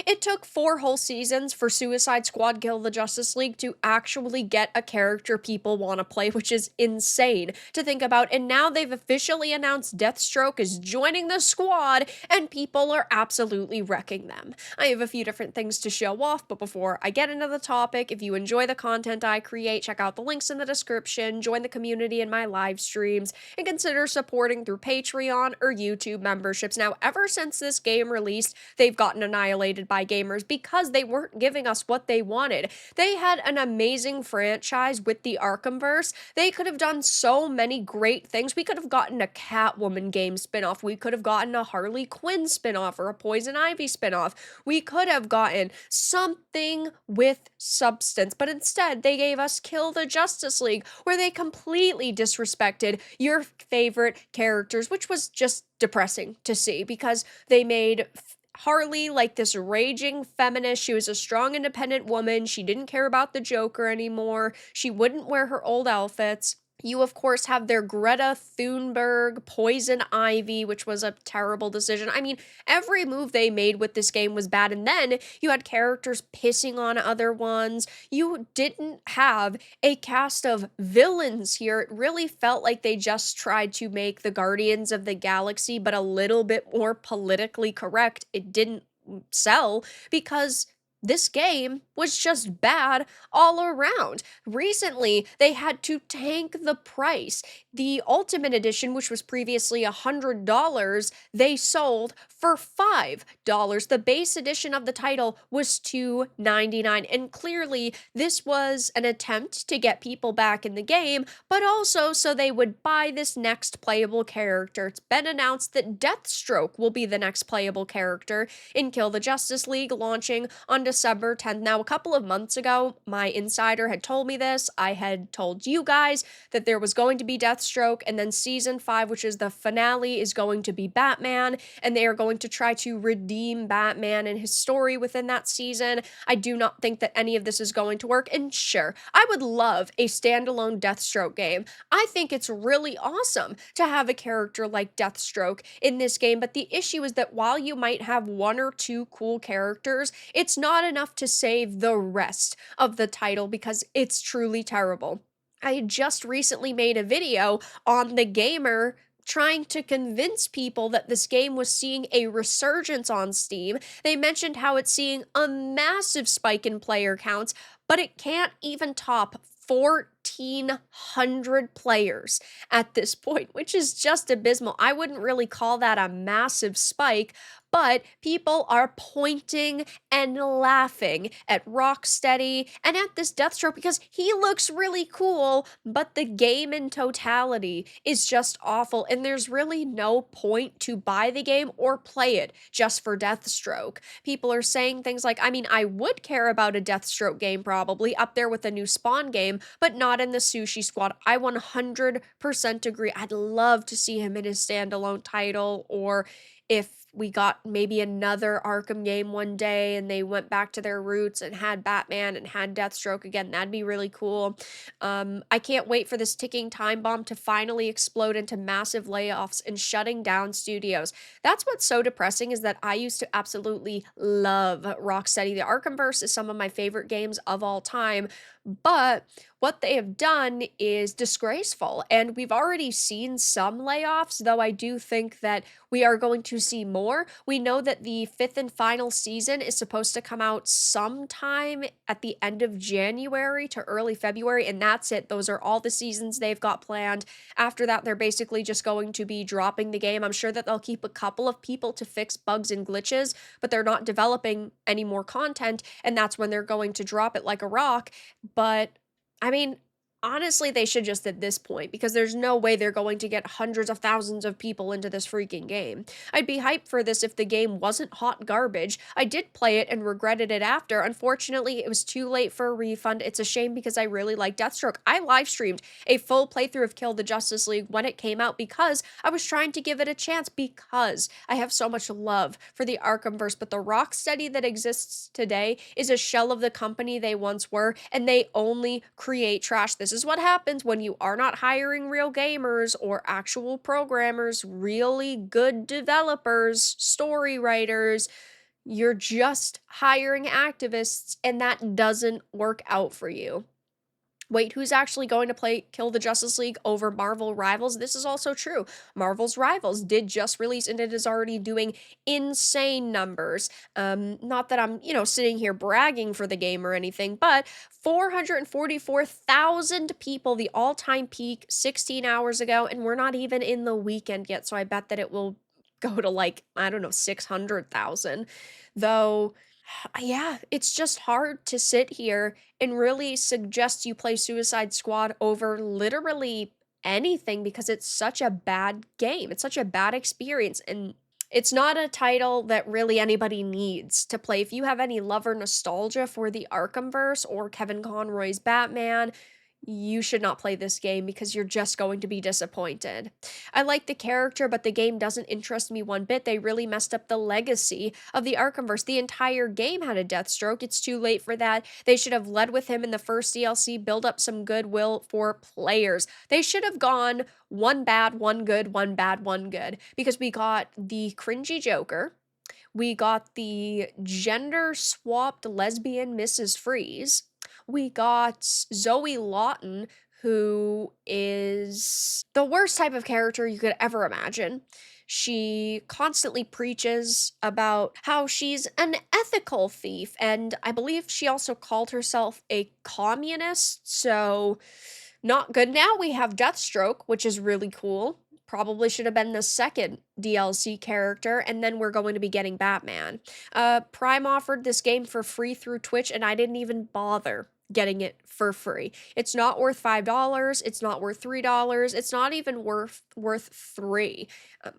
It took 4 whole seasons for Suicide Squad Kill the Justice League to actually get a character people wanna play, which is insane to think about, and now they've officially announced Deathstroke is joining the squad, and people are absolutely wrecking them. I have a few different things to show off, but before I get into the topic, if you enjoy the content I create, check out the links in the description, join the community in my live streams, and consider supporting through Patreon or YouTube memberships. Now, ever since this game released, they've gotten annihilated by gamers because they weren't giving us what they wanted. They had an amazing franchise with the Arkhamverse. They could have done so many great things. We could have gotten a Catwoman game spinoff. We could have gotten a Harley Quinn spinoff or a Poison Ivy spinoff. We could have gotten something with substance, but instead they gave us Kill the Justice League, where they completely disrespected your favorite characters, which was just depressing to see because they made Harley like this raging feminist. She was a strong, independent woman. She didn't care about the Joker anymore. She wouldn't wear her old outfits. You, of course, have their Greta Thunberg, Poison Ivy, which was a terrible decision. I mean, every move they made with this game was bad. And then you had characters pissing on other ones. You didn't have a cast of villains here. It really felt like they just tried to make the Guardians of the Galaxy, but a little bit more politically correct. It didn't sell because this game was just bad all around. Recently, they had to tank the price. The Ultimate Edition, which was previously $100, they sold for $5. The base edition of the title was $2.99, and clearly this was an attempt to get people back in the game, but also so they would buy this next playable character. It's been announced that Deathstroke will be the next playable character in Kill the Justice League, launching on December 10th. Now, a couple of months ago, my insider had told me this. I had told you guys that there was going to be Deathstroke, and then season 5, which is the finale, is going to be Batman, and they are going to try to redeem Batman and his story within that season. I do not think that any of this is going to work, and sure, I would love a standalone Deathstroke game. I think it's really awesome to have a character like Deathstroke in this game, but the issue is that while you might have one or two cool characters, it's not enough to save the rest of the title because it's truly terrible. I just recently made a video on The Gamer trying to convince people that this game was seeing a resurgence on Steam. They mentioned how it's seeing a massive spike in player counts, but it can't even top 1,400 players at this point, which is just abysmal. I wouldn't really call that a massive spike, but people are pointing and laughing at Rocksteady and at this Deathstroke because he looks really cool, but the game in totality is just awful, and there's really no point to buy the game or play it just for Deathstroke. People are saying things like, I mean, I would care about a Deathstroke game probably, up there with a new Spawn game, but not in the Sushi Squad. I 100% agree. I'd love to see him in his standalone title, or if we got maybe another Arkham game one day and they went back to their roots and had Batman and had Deathstroke again, that'd be really cool. I can't wait for this ticking time bomb to finally explode into massive layoffs and shutting down studios. That's what's so depressing, is that I used to absolutely love Rocksteady. The Arkhamverse is some of my favorite games of all time, but what they have done is disgraceful, and we've already seen some layoffs, though I do think that we are going to see more. We know that the 5th and final season is supposed to come out sometime at the end of January to early February, and that's it. Those are all the seasons they've got planned. After that, they're basically just going to be dropping the game. I'm sure that they'll keep a couple of people to fix bugs and glitches, but they're not developing any more content, and that's when they're going to drop it like a rock. But I mean, honestly, they should just at this point, because there's no way they're going to get hundreds of thousands of people into this freaking game. I'd be hyped for this if the game wasn't hot garbage. I did play it and regretted it after. Unfortunately, it was too late for a refund. It's a shame because I really like Deathstroke. I live streamed a full playthrough of Kill the Justice League when it came out because I was trying to give it a chance, because I have so much love for the Arkhamverse, but the Rocksteady that exists today is a shell of the company they once were, and they only create trash. This is what happens when you are not hiring real gamers or actual programmers, really good developers, story writers. You're just hiring activists, and that doesn't work out for you. Wait, who's actually going to play Kill the Justice League over Marvel Rivals? This is also true. Marvel's Rivals did just release and it is already doing insane numbers. Not that I'm, sitting here bragging for the game or anything, but 444,000 people, the all-time peak 16 hours ago, and we're not even in the weekend yet, so I bet that it will go to like, I don't know, 600,000. Though yeah, it's just hard to sit here and really suggest you play Suicide Squad over literally anything because it's such a bad game. It's such a bad experience, and it's not a title that really anybody needs to play. If you have any love or nostalgia for the Arkhamverse or Kevin Conroy's Batman, you should not play this game because you're just going to be disappointed. I like the character, but the game doesn't interest me one bit. They really messed up the legacy of the Arkhamverse. The entire game had a Deathstroke. It's too late for that. They should have led with him in the first DLC, build up some goodwill for players. They should have gone one bad, one good, one bad, one good, because we got the cringy Joker. We got the gender swapped lesbian Mrs. Freeze. We got Zoe Lawton, who is the worst type of character you could ever imagine. She constantly preaches about how she's an ethical thief, and I believe she also called herself a communist, so not good. Now we have Deathstroke, which is really cool. Probably should have been the second DLC character, and then we're going to be getting Batman. Prime offered this game for free through Twitch, and I didn't even bother getting it for free. It's not worth $5, it's not worth $3, it's not even worth 3.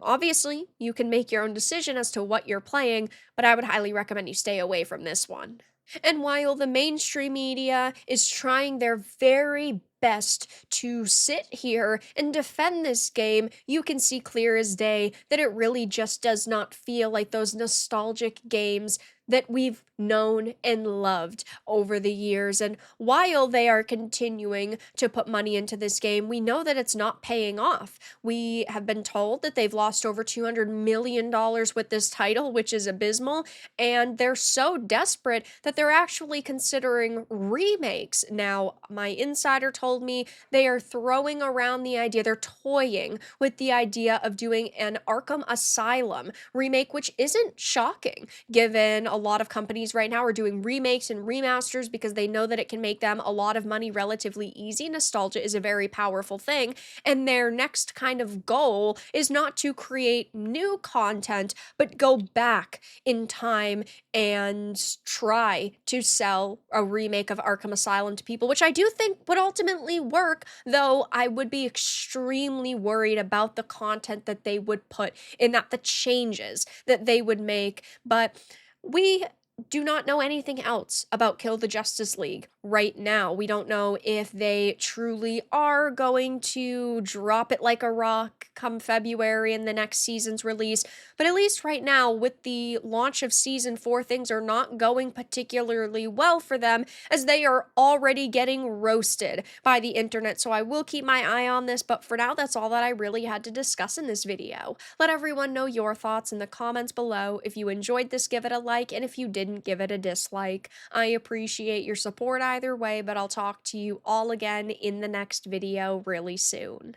Obviously, you can make your own decision as to what you're playing, but I would highly recommend you stay away from this one. And while the mainstream media is trying their very best to sit here and defend this game, you can see clear as day that it really just does not feel like those nostalgic games that we've known and loved over the years. And while they are continuing to put money into this game, we know that it's not paying off. We have been told that they've lost over $200 million with this title, which is abysmal, and they're so desperate that they're actually considering remakes. Now, my insider told me they are throwing around the idea, they're toying with the idea of doing an Arkham Asylum remake, which isn't shocking given a lot of companies right now are doing remakes and remasters because they know that it can make them a lot of money relatively easy. Nostalgia is a very powerful thing, and their next kind of goal is not to create new content, but go back in time and try to sell a remake of Arkham Asylum to people, which I do think would ultimately work, though I would be extremely worried about the content that they would put in that, the changes that they would make. But we do not know anything else about Kill the Justice League right now. We don't know if they truly are going to drop it like a rock come February in the next season's release, but at least right now, with the launch of Season 4, things are not going particularly well for them, as they are already getting roasted by the internet, so I will keep my eye on this, but for now, that's all that I really had to discuss in this video. Let everyone know your thoughts in the comments below. If you enjoyed this, give it a like, and if you didn't, give it a dislike. I appreciate your support either way, but I'll talk to you all again in the next video really soon.